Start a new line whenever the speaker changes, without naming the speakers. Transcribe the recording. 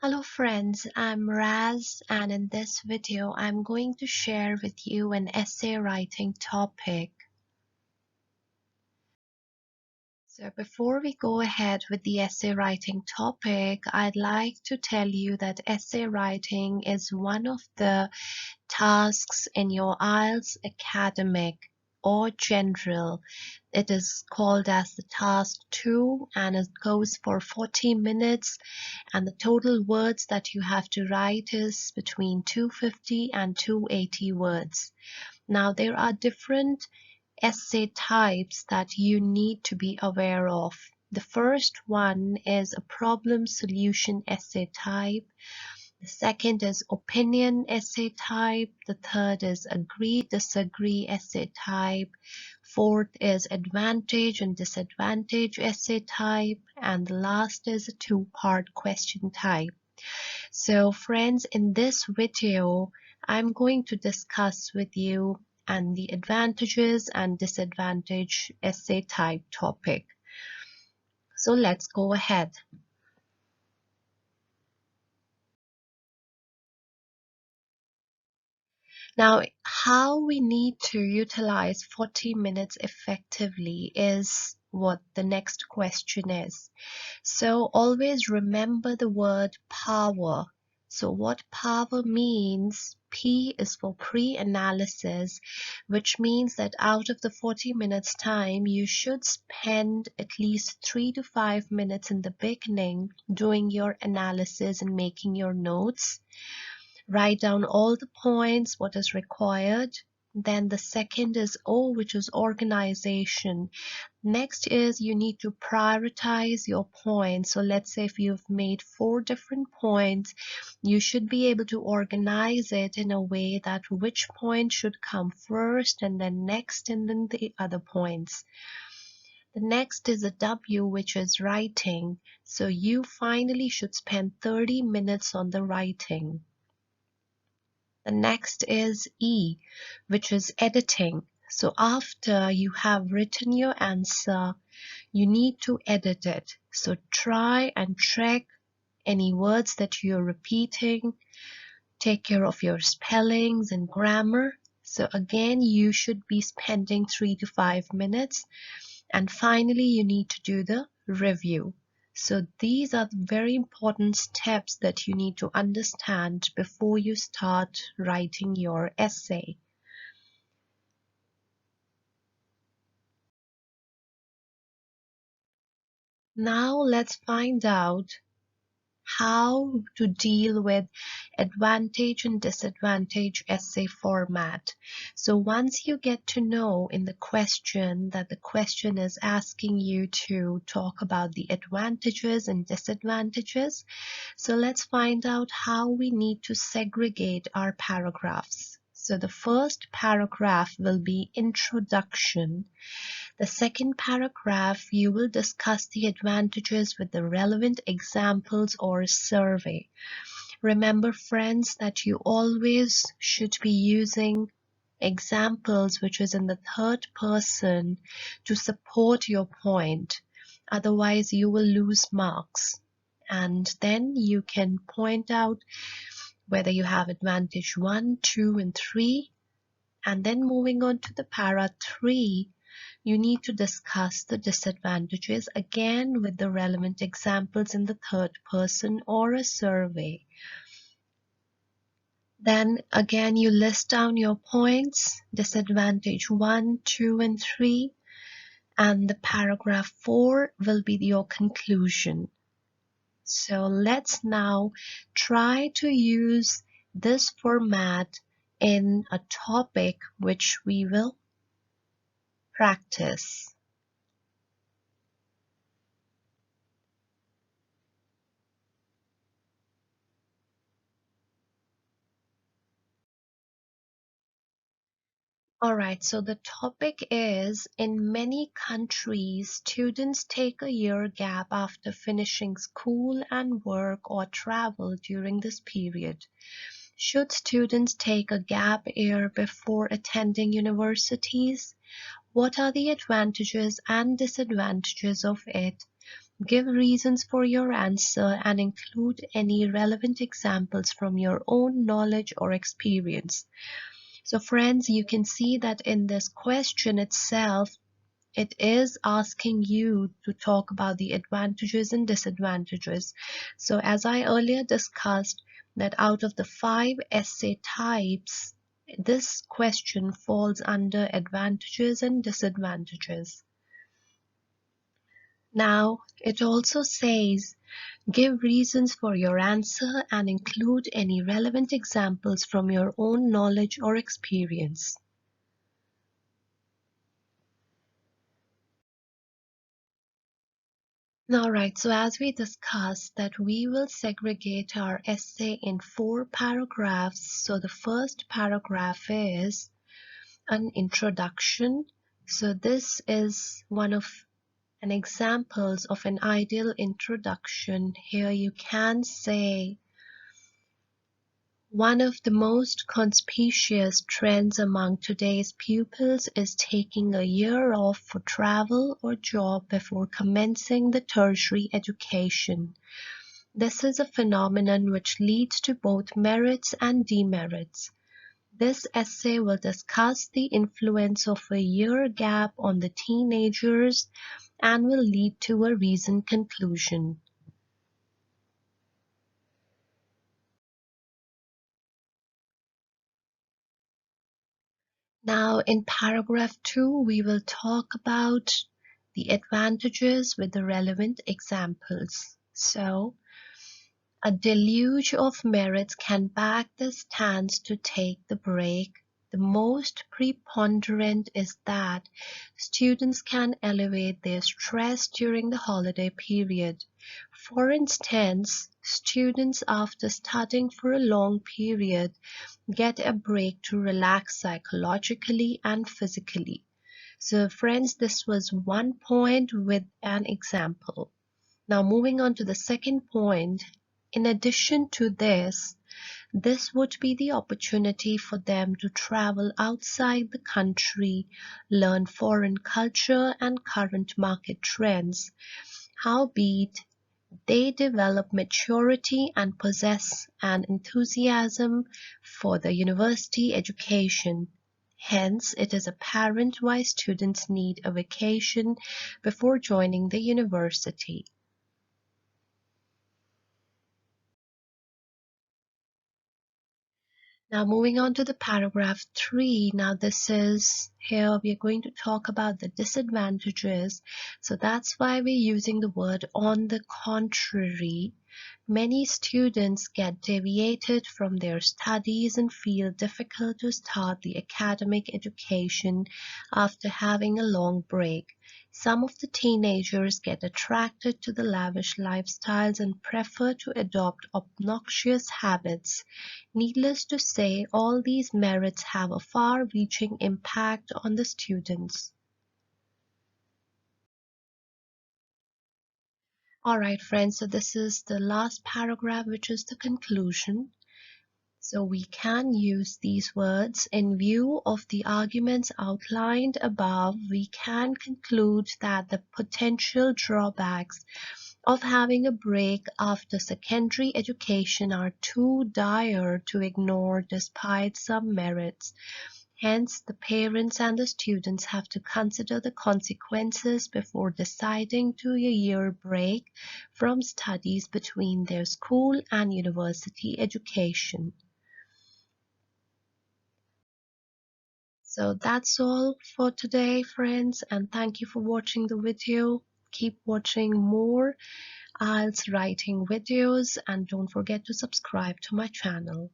Hello friends, I'm Raz and in this video I'm going to share with you an essay writing topic. So before we go ahead with the essay writing topic, I'd like to tell you that essay writing is one of the tasks in your IELTS academic or general. It is called as the task 2 and it goes for 40 minutes and the total words that you have to write is between 250 and 280 words. Now there are different essay types that you need to be aware of. The first one is a problem solution essay type. The second is opinion essay type. The third is agree, disagree essay type. Fourth is advantage and disadvantage essay type. And the last is a two-part question type. So friends, in this video, I'm going to discuss with you and the advantages and disadvantage essay type topic. So let's go ahead. Now, how we need to utilize 40 minutes effectively is what the next question is. So always remember the word power. So what power means, P is for pre-analysis, which means that out of the 40 minutes time, you should spend at least 3 to 5 minutes in the beginning doing your analysis and making your notes. Write down all the points, what is required. Then the second is O, which is organization. Next is you need to prioritize your points. So let's say if you've made 4 different points, you should be able to organize it in a way that which point should come first and then next and then the other points. The next is a W, which is writing. So you finally should spend 30 minutes on the writing. The next is E, which is editing. So after you have written your answer, you need to edit it. So try and check any words that you're repeating. Take care of your spellings and grammar. So again, you should be spending 3 to 5 minutes. And finally, you need to do the review. So these are the very important steps that you need to understand before you start writing your essay. Now let's find out how to deal with advantage and disadvantage essay format. So once you get to know in the question that the question is asking you to talk about the advantages and disadvantages, so let's find out how we need to segregate our paragraphs. So the first paragraph will be introduction. The second paragraph, you will discuss the advantages with the relevant examples or survey. Remember, friends, that you always should be using examples which is in the third person to support your point. Otherwise, you will lose marks. And then you can point out whether you have advantage 1, 2, and 3. And then moving on to the para 3, you need to discuss the disadvantages again with the relevant examples in the third person or a survey. Then again you list down your points, disadvantage 1, 2, and 3, and the paragraph 4 will be your conclusion. So let's now try to use this format in a topic which we will practice. Alright, so the topic is, in many countries, students take a year gap after finishing school and work or travel during this period. Should students take a gap year before attending universities? What are the advantages and disadvantages of it? Give reasons for your answer and include any relevant examples from your own knowledge or experience. So friends, you can see that in this question itself, it is asking you to talk about the advantages and disadvantages. So as I earlier discussed, that out of the 5 essay types, this question falls under advantages and disadvantages. Now, it also says, give reasons for your answer and include any relevant examples from your own knowledge or experience. Alright, so as we discussed that we will segregate our essay in 4 paragraphs. So the first paragraph is an introduction. So this is one of an examples of an ideal introduction. Here you can say, one of the most conspicuous trends among today's pupils is taking a year off for travel or job before commencing the tertiary education. This is a phenomenon which leads to both merits and demerits. This essay will discuss the influence of a year gap on the teenagers and will lead to a reasoned conclusion. Now, in paragraph 2, we will talk about the advantages with the relevant examples. So, a deluge of merits can back the stance to take the break. The most preponderant is that students can elevate their stress during the holiday period. For instance, students after studying for a long period get a break to relax psychologically and physically. So friends, this was one point with an example. Now moving on to the second point, in addition to this would be the opportunity for them to travel outside the country, learn foreign culture and current market trends. Howbeit, they develop maturity and possess an enthusiasm for the university education. Hence, it is apparent why students need a vacation before joining the university. Now moving on to the paragraph 3. Now here we are going to talk about the disadvantages. So that's why we're using the word on the contrary. Many students get deviated from their studies and feel difficult to start the academic education after having a long break. Some of the teenagers get attracted to the lavish lifestyles and prefer to adopt obnoxious habits. Needless to say, all these merits have a far-reaching impact on the students. Alright friends, so this is the last paragraph, which is the conclusion. So we can use these words. In view of the arguments outlined above, we can conclude that the potential drawbacks of having a break after secondary education are too dire to ignore despite some merits. Hence, the parents and the students have to consider the consequences before deciding to a year break from studies between their school and university education. So that's all for today, friends, and thank you for watching the video. Keep watching more IELTS writing videos and don't forget to subscribe to my channel.